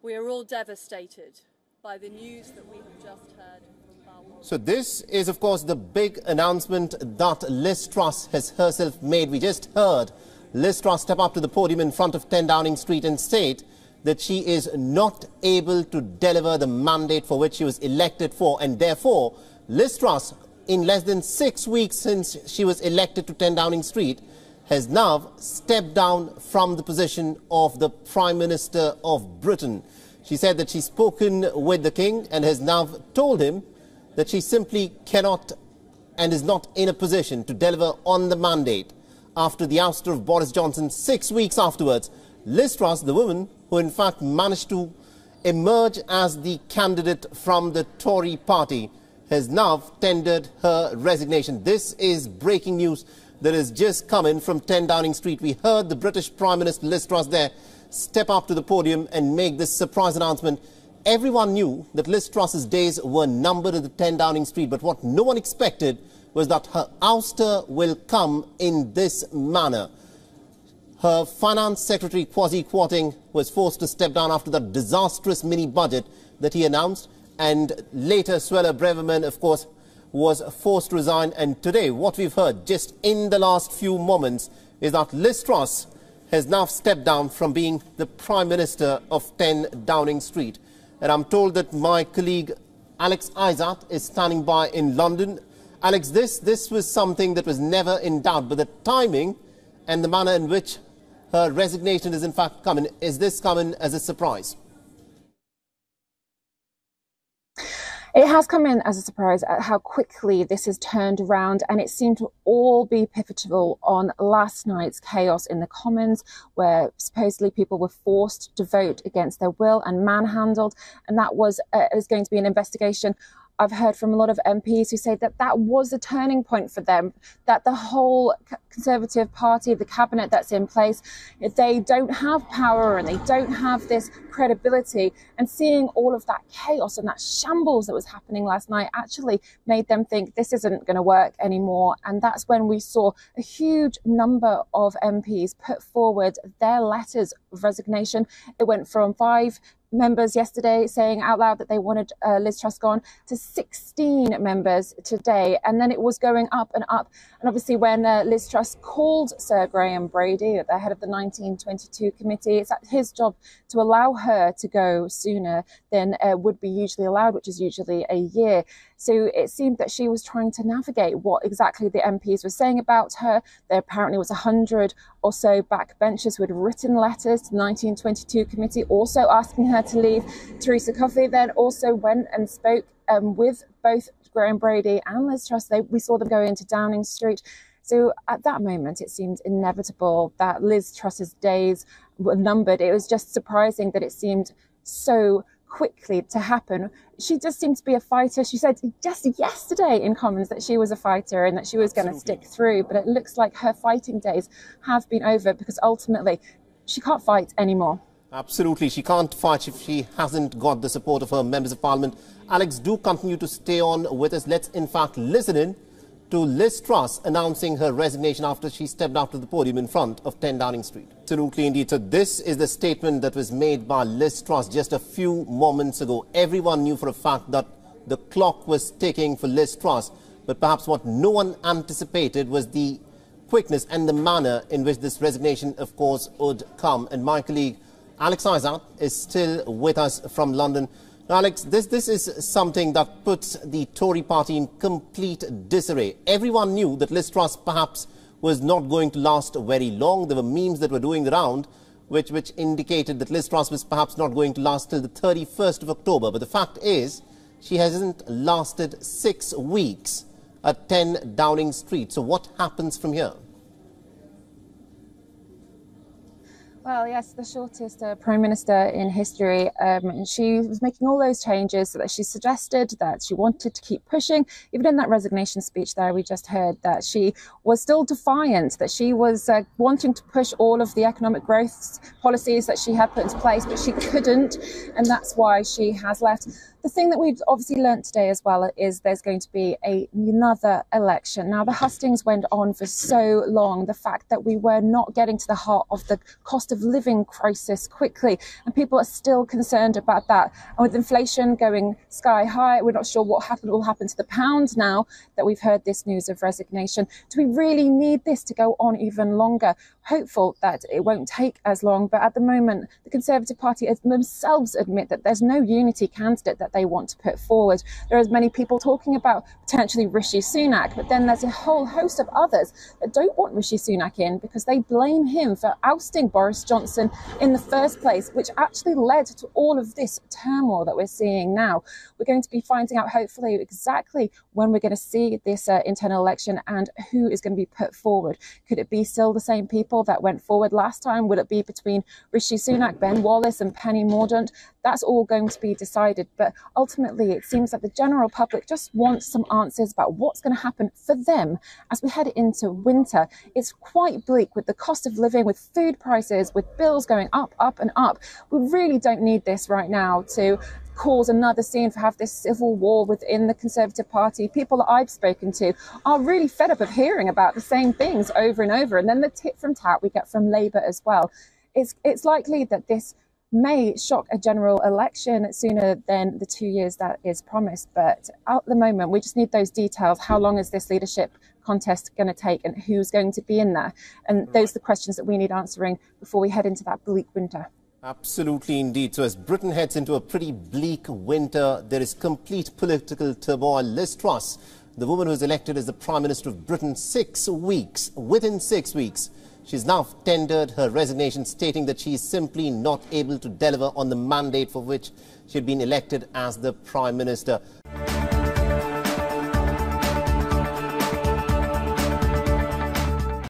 We are all devastated by the news that we have just heard from Baltimore. So this is, of course, the big announcement that Liz Truss has herself made. We just heard Liz Truss step up to the podium in front of 10 Downing Street and state that she is not able to deliver the mandate for which she was elected for. And therefore, Liz Truss, in less than 6 weeks since she was elected to 10 Downing Street, has now stepped down from the position of the Prime Minister of Britain. She said that she's spoken with the King and has now told him that she simply cannot and is not in a position to deliver on the mandate. After the ouster of Boris Johnson 6 weeks afterwards, Liz Truss, the woman who in fact managed to emerge as the candidate from the Tory party, has now tendered her resignation. This is breaking news that has just come in from 10 Downing Street. We heard the British Prime Minister Liz Truss there step up to the podium and make this surprise announcement. Everyone knew that Liz Truss's days were numbered at the 10 Downing Street, but what no one expected was that her ouster will come in this manner. Her Finance Secretary, Kwasi Kwarteng, was forced to step down after that disastrous mini-budget that he announced, and later Suella Braverman, of course, was forced to resign. And today, what we've heard just in the last few moments is that Liz Truss has now stepped down from being the Prime Minister of 10 Downing Street. And I'm told that my colleague Alex Isat is standing by in London. Alex, this was something that was never in doubt, but the timing and the manner in which her resignation is in fact coming, is this coming as a surprise? It has come in as a surprise at how quickly this has turned around, and it seemed to all be pivotal on last night's chaos in the Commons, where supposedly people were forced to vote against their will and manhandled, and that was going to be an investigation. I've heard from a lot of MPs who say that that was a turning point for them, that the whole Conservative Party, the cabinet that's in place, they don't have power and they don't have this credibility. And seeing all of that chaos and that shambles that was happening last night actually made them think this isn't going to work anymore. And that's when we saw a huge number of MPs put forward their letters of resignation. It went from 5 members yesterday saying out loud that they wanted Liz Truss gone to 16 members today, and then it was going up and up. And obviously when Liz Truss called Sir Graham Brady, the head of the 1922 committee, it's his job to allow her to go sooner than would be usually allowed, which is usually a year. So it seemed that she was trying to navigate what exactly the MPs were saying about her. There apparently was 100 or so backbenchers who had written letters to the 1922 committee also asking her to leave. Theresa Coffey then also went and spoke with both Graham Brady and Liz Truss. We saw them go into Downing Street. So at that moment, it seemed inevitable that Liz Truss's days were numbered. It was just surprising that it seemed so quickly to happen. She just seemed to be a fighter. She said just yesterday in Commons that she was a fighter and that she was going to stick through. But it looks like her fighting days have been over, because ultimately she can't fight anymore. Absolutely. She can't fight if she hasn't got the support of her members of parliament. Alex, do continue to stay on with us. Let's in fact listen in to Liz Truss announcing her resignation after she stepped out to the podium in front of 10 Downing Street. Absolutely indeed. So this is the statement that was made by Liz Truss just a few moments ago. Everyone knew for a fact that the clock was ticking for Liz Truss, but perhaps what no one anticipated was the quickness and the manner in which this resignation, of course, would come. And my colleague Alex Isat is still with us from London. Now, Alex, this is something that puts the Tory party in complete disarray. Everyone knew that Liz Truss perhaps was not going to last very long. There were memes that were doing the round which indicated that Liz Truss was perhaps not going to last till the 31st of October. But the fact is, she hasn't lasted 6 weeks at 10 Downing Street. So what happens from here? Well, yes, the shortest Prime Minister in history. She was making all those changes that she suggested, that she wanted to keep pushing. Even in that resignation speech there, we just heard that she was still defiant, that she was wanting to push all of the economic growth policies that she had put into place, but she couldn't. And that's why she has left. The thing that we've obviously learnt today as well is there's going to be another election. Now, the hustings went on for so long. The fact that we were not getting to the heart of the cost of living crisis quickly, and people are still concerned about that. And with inflation going sky high, we're not sure what will happen to the pound now that we've heard this news of resignation. Do we really need this to go on even longer? Hopeful that it won't take as long, but at the moment, the Conservative Party themselves admit that there's no unity candidate that they want to put forward. There are many people talking about potentially Rishi Sunak, but then there's a whole host of others that don't want Rishi Sunak in because they blame him for ousting Boris Johnson in the first place, which actually led to all of this turmoil that we're seeing now. We're going to be finding out, hopefully, exactly when we're going to see this internal election and who is going to be put forward. Could it be still the same people that went forward last time? Will it be between Rishi Sunak, Ben Wallace and Penny Mordaunt? That's all going to be decided. But ultimately, it seems like the general public just wants some answers about what's going to happen for them as we head into winter. It's quite bleak with the cost of living, with food prices, with bills going up, up and up. We really don't need this right now to cause another scene, to have this civil war within the Conservative Party. People that I've spoken to are really fed up of hearing about the same things over and over. And then the tit from tat we get from Labour as well. It's likely that this may shock a general election sooner than the 2 years that is promised. But at the moment, we just need those details. How long is this leadership contest going to take and who's going to be in there? And those are the questions that we need answering before we head into that bleak winter. Absolutely indeed. So as Britain heads into a pretty bleak winter, there is complete political turmoil. Liz Truss, the woman who was elected as the Prime Minister of Britain within 6 weeks, she's now tendered her resignation, stating that she is simply not able to deliver on the mandate for which she had been elected as the Prime Minister.